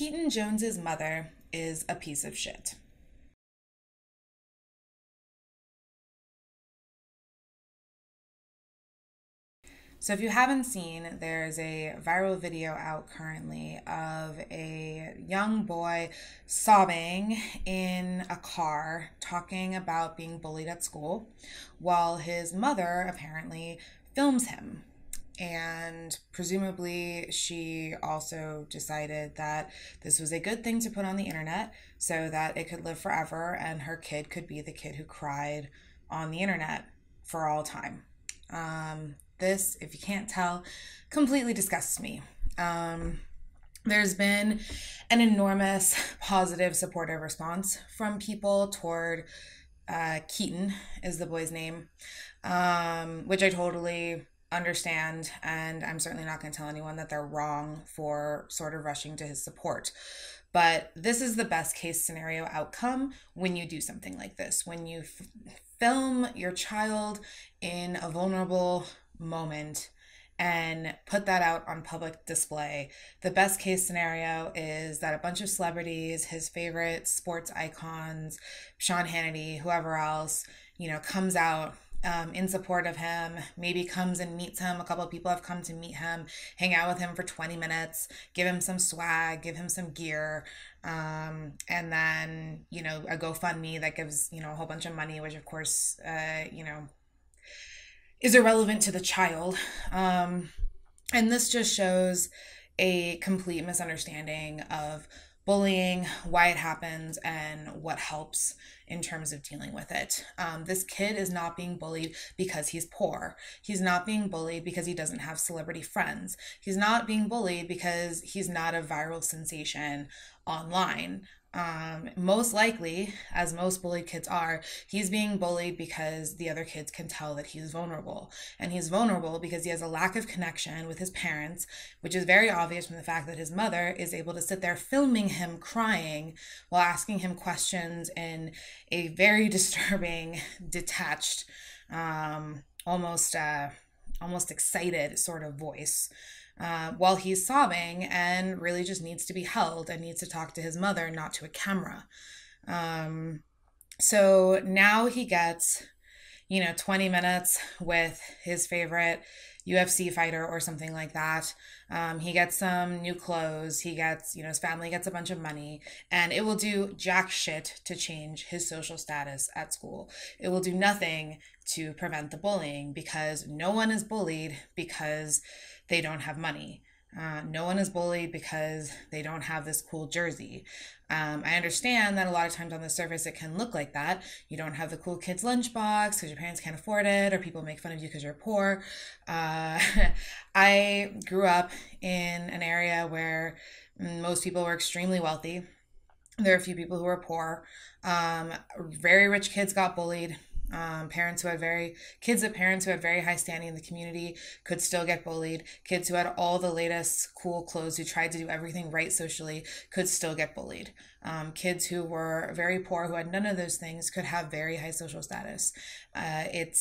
Keaton Jones's mother is a piece of shit. So if you haven't seen, there's a viral video out currently of a young boy sobbing in a car talking about being bullied at school while his mother apparently films him. And presumably, she also decided that this was a good thing to put on the internet so that it could live forever and her kid could be the kid who cried on the internet for all time. This, if you can't tell, completely disgusts me. There's been an enormous positive supportive response from people toward Keaton is the boy's name, which I totally understand, and I'm certainly not going to tell anyone that they're wrong for sort of rushing to his support. But this is the best case scenario outcome when you do something like this, when you film your child in a vulnerable moment and put that out on public display. The best case scenario is that a bunch of celebrities, his favorite sports icons, Sean Hannity, whoever else, comes out in support of him, maybe comes and meets him. A couple of people have come to meet him, hang out with him for 20 minutes, give him some swag, give him some gear, and then, a GoFundMe that gives, a whole bunch of money, which of course, is irrelevant to the child. And this just shows a complete misunderstanding of bullying, why it happens, and what helps in terms of dealing with it. This kid is not being bullied because he's poor. He's not being bullied because he doesn't have celebrity friends. He's not being bullied because he's not a viral sensation online. Most likely, as most bullied kids are, he's being bullied because the other kids can tell that he's vulnerable. And he's vulnerable because he has a lack of connection with his parents, which is very obvious from the fact that his mother is able to sit there filming him crying while asking him questions in a very disturbing, detached, almost excited sort of voice. While he's sobbing and really just needs to be held and needs to talk to his mother, not to a camera. So now he gets, 20 minutes with his favorite UFC fighter or something like that. He gets some new clothes. He gets, his family gets a bunch of money, and it will do jack shit to change his social status at school. It will do nothing to prevent the bullying because no one is bullied because they don't have money. No one is bullied because they don't have this cool jersey. I understand that a lot of times on the surface it can look like that. You don't have the cool kid's lunchbox because your parents can't afford it, or people make fun of you because you're poor. I grew up in an area where most people were extremely wealthy. There are a few people who were poor. Very rich kids got bullied. Parents who had parents who had very high standing in the community could still get bullied. Kids who had all the latest cool clothes, who tried to do everything right socially, could still get bullied. Kids who were very poor, who had none of those things, could have very high social status. I'm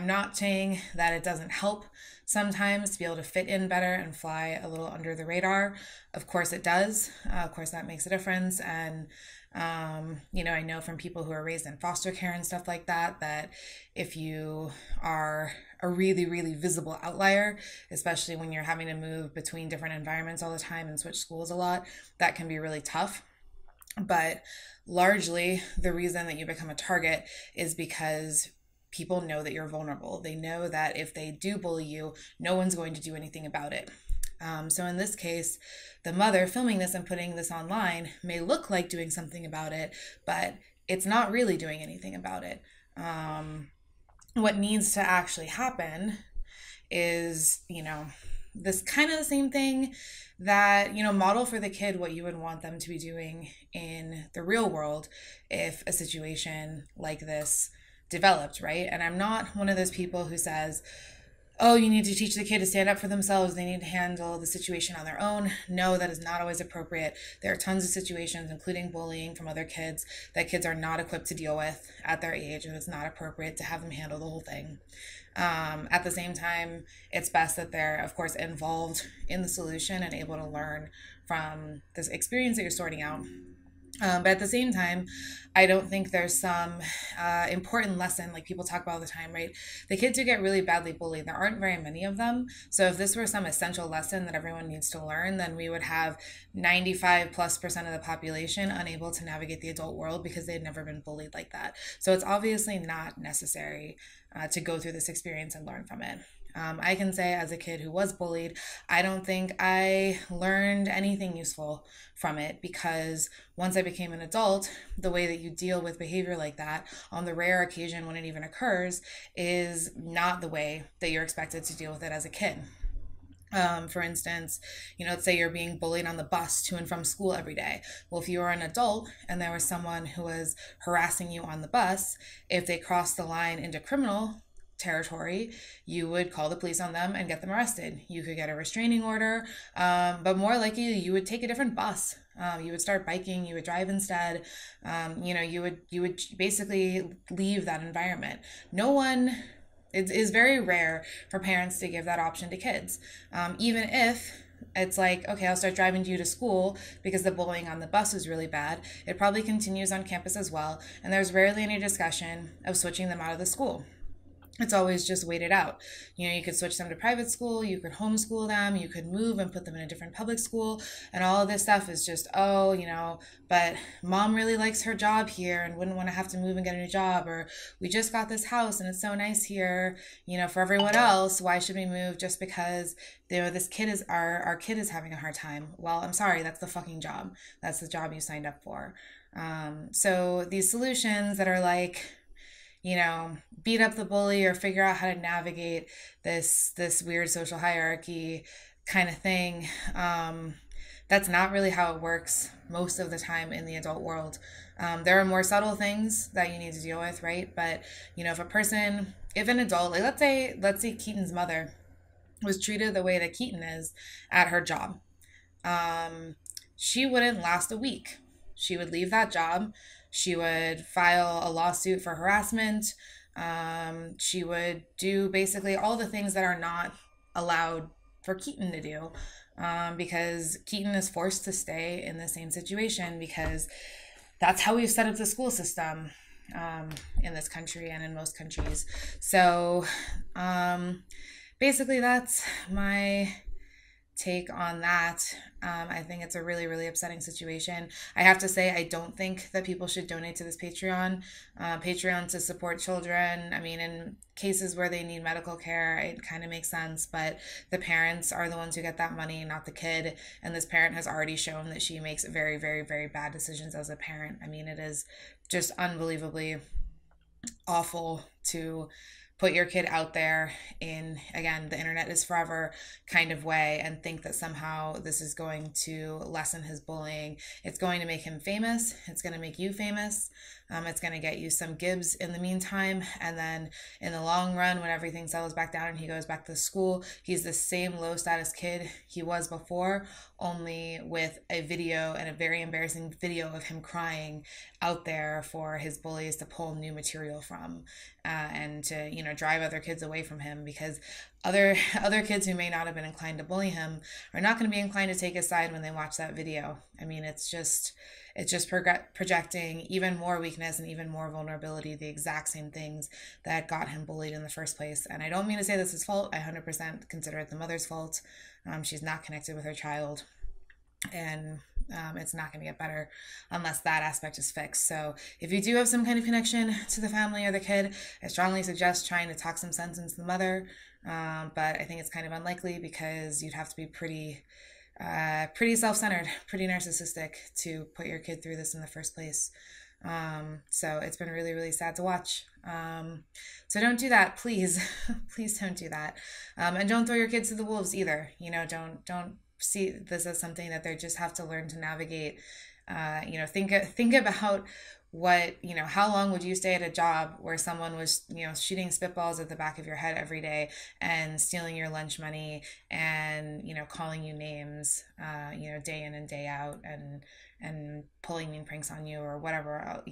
not saying that it doesn't help sometimes to be able to fit in better and fly a little under the radar. Of course it does. Of course that makes a difference. And I know from people who are raised in foster care and stuff like that, that if you are a really, really visible outlier, especially when you're having to move between different environments all the time and switch schools a lot, that can be really tough. But largely the reason that you become a target is because people know that you're vulnerable. They know that if they do bully you, no one's going to do anything about it. So in this case, the mother filming this and putting this online may look like doing something about it, but it's not really doing anything about it. What needs to actually happen is, this kind of the same thing that, model for the kid what you would want them to be doing in the real world if a situation like this developed, right? And I'm not one of those people who says, oh, you need to teach the kid to stand up for themselves. They need to handle the situation on their own. No, that is not always appropriate. There are tons of situations, including bullying from other kids, that kids are not equipped to deal with at their age, and it's not appropriate to have them handle the whole thing. At the same time, it's best that they're, of course, involved in the solution and able to learn from this experience that you're sorting out. But at the same time, I don't think there's some important lesson like people talk about all the time, right? The kids who get really badly bullied, there aren't very many of them. So if this were some essential lesson that everyone needs to learn, then we would have 95+% of the population unable to navigate the adult world because they've never been bullied like that. So it's obviously not necessary to go through this experience and learn from it. I can say, as a kid who was bullied, I don't think I learned anything useful from it, because once I became an adult, the way that you deal with behavior like that, on the rare occasion when it even occurs, is not the way that you're expected to deal with it as a kid. For instance, let's say you're being bullied on the bus to and from school every day. Well, if you were an adult and there was someone who was harassing you on the bus, if they crossed the line into criminal territory, you would call the police on them and get them arrested. You could get a restraining order, but more likely you would take a different bus. You would start biking. You would drive instead. You would basically leave that environment. No one. It is very rare for parents to give that option to kids, even if it's like, okay, I'll start driving you to school because the bullying on the bus is really bad. It probably continues on campus as well, and there's rarely any discussion of switching them out of the school. It's always just waited out. You could switch them to private school, you could homeschool them, you could move and put them in a different public school, and all of this stuff is just, but mom really likes her job here and wouldn't want to have to move and get a new job, or we just got this house and it's so nice here, for everyone else, why should we move just because this kid is our kid is having a hard time? Well, I'm sorry, that's the fucking job. That's the job you signed up for. So these solutions that are like, beat up the bully or figure out how to navigate this weird social hierarchy kind of thing. That's not really how it works most of the time in the adult world. There are more subtle things that you need to deal with, right? But if an adult, like let's say Keaton's mother was treated the way that Keaton is at her job, she wouldn't last a week. She would leave that job. She would file a lawsuit for harassment. She would do basically all the things that are not allowed for Keaton to do, because Keaton is forced to stay in the same situation because that's how we've set up the school system in this country and in most countries. So basically that's my take on that. I think it's a really, really upsetting situation. I have to say, I don't think that people should donate to this Patreon. Patreon to support children. I mean, in cases where they need medical care, it kind of makes sense, but the parents are the ones who get that money, not the kid. And this parent has already shown that she makes very, very, very bad decisions as a parent. I mean, it is just unbelievably awful to put your kid out there in, again, the internet is forever kind of way, and think that somehow this is going to lessen his bullying. It's going to make him famous. It's going to make you famous. It's going to get you some gibs in the meantime. And then in the long run, when everything settles back down and he goes back to school, he's the same low status kid he was before, only with a video, and a very embarrassing video of him crying out there for his bullies to pull new material from, and to, drive other kids away from him, because other kids who may not have been inclined to bully him are not going to be inclined to take his side when they watch that video. I mean, it's just projecting even more weakness and even more vulnerability, the exact same things that got him bullied in the first place. And I don't mean to say this is fault. I 100% consider it the mother's fault. She's not connected with her child, and it's not going to get better unless that aspect is fixed. So if you do have some kind of connection to the family or the kid, I strongly suggest trying to talk some sense into the mother. But I think it's kind of unlikely, because you'd have to be pretty self-centered, pretty narcissistic to put your kid through this in the first place. So it's been really, really sad to watch. So don't do that, please. Please don't do that. And don't throw your kids to the wolves either. Don't see this as something that they just have to learn to navigate Think about how long would you stay at a job where someone was, shooting spitballs at the back of your head every day and stealing your lunch money and, calling you names, day in and day out, and pulling mean pranks on you or whatever,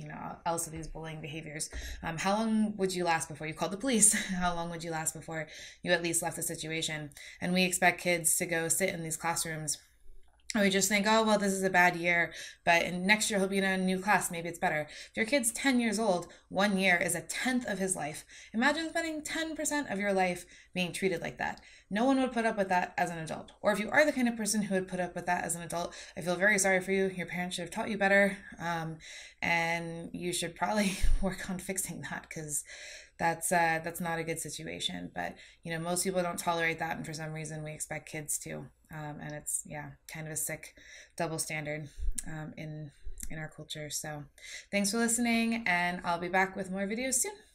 else of these bullying behaviors. How long would you last before you called the police? How long would you last before you at least left the situation? And we expect kids to go sit in these classrooms, and we just think, oh, well, this is a bad year, but next year he'll be in a new class. Maybe it's better. If your kid's 10 years old, 1 year is a tenth of his life. Imagine spending 10% of your life being treated like that. No one would put up with that as an adult. Or if you are the kind of person who would put up with that as an adult, I feel very sorry for you. Your parents should have taught you better. And you should probably work on fixing that, because that's not a good situation. But most people don't tolerate that, and for some reason we expect kids to, and it's kind of a sick double standard in our culture. So thanks for listening, and I'll be back with more videos soon.